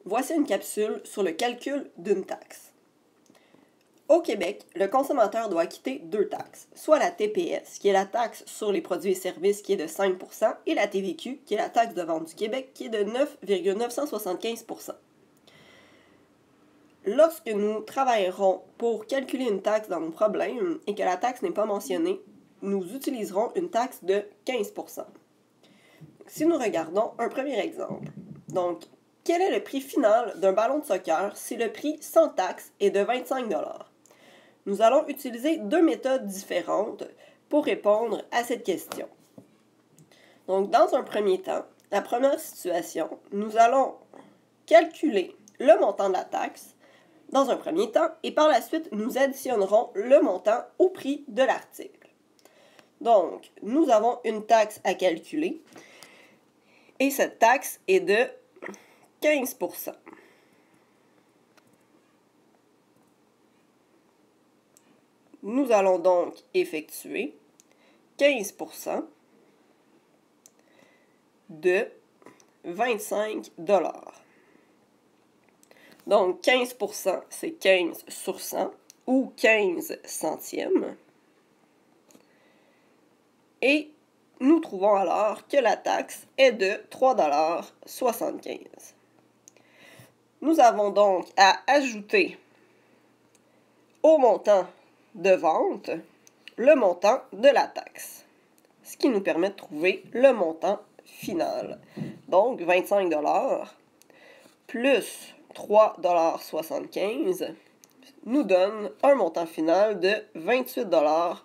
Voici une capsule sur le calcul d'une taxe. Au Québec, le consommateur doit acquitter deux taxes, soit la TPS, qui est la taxe sur les produits et services qui est de 5 %, et la TVQ, qui est la taxe de vente du Québec, qui est de 9,975 %. Lorsque nous travaillerons pour calculer une taxe dans nos problèmes et que la taxe n'est pas mentionnée, nous utiliserons une taxe de 15 %. Si nous regardons un premier exemple, donc, quel est le prix final d'un ballon de soccer si le prix sans taxe est de 25 $? Nous allons utiliser deux méthodes différentes pour répondre à cette question. Donc, dans un premier temps, la première situation, nous allons calculer le montant de la taxe dans un premier temps et par la suite, nous additionnerons le montant au prix de l'article. Donc, nous avons une taxe à calculer et cette taxe est de 15 %. Nous allons donc effectuer 15 % de 25 $. Donc, 15 %, c'est 15 sur 100 ou 15 centièmes. Et nous trouvons alors que la taxe est de 3,75 $. Nous avons donc à ajouter au montant de vente le montant de la taxe, ce qui nous permet de trouver le montant final. Donc, 25 $ plus 3,75 $ nous donne un montant final de 28,75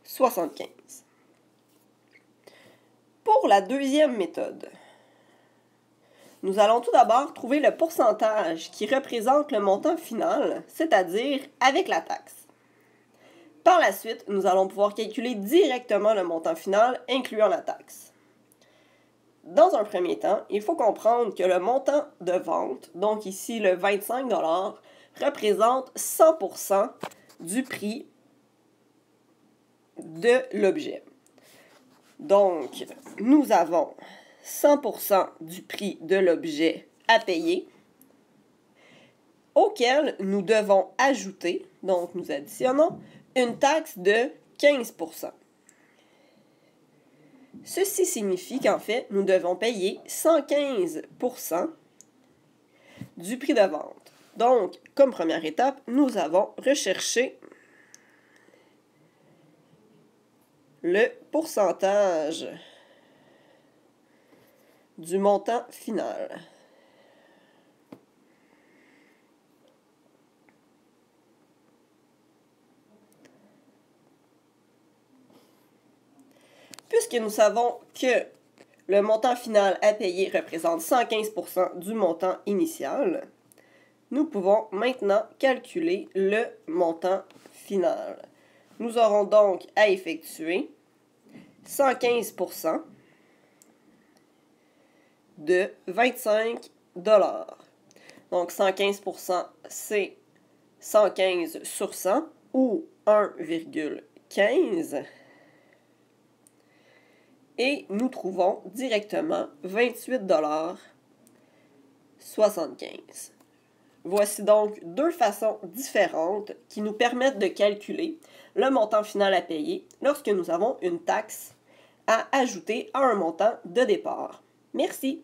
$. Pour la deuxième méthode, nous allons tout d'abord trouver le pourcentage qui représente le montant final, c'est-à-dire avec la taxe. Par la suite, nous allons pouvoir calculer directement le montant final, incluant la taxe. Dans un premier temps, il faut comprendre que le montant de vente, donc ici le 25 $, représente 100 % du prix de l'objet. Donc, nous avons 100 % du prix de l'objet à payer, auquel nous devons ajouter, donc nous additionnons, une taxe de 15 %. Ceci signifie qu'en fait, nous devons payer 115 % du prix de vente. Donc, comme première étape, nous avons recherché le pourcentage du montant final. Puisque nous savons que le montant final à payer représente 115 % du montant initial, nous pouvons maintenant calculer le montant final. Nous aurons donc à effectuer 115 % de 25 $. Donc, 115 %, c'est 115 sur 100 ou 1,15. Et nous trouvons directement 28,75 $. Voici donc deux façons différentes qui nous permettent de calculer le montant final à payer lorsque nous avons une taxe à ajouter à un montant de départ. Merci.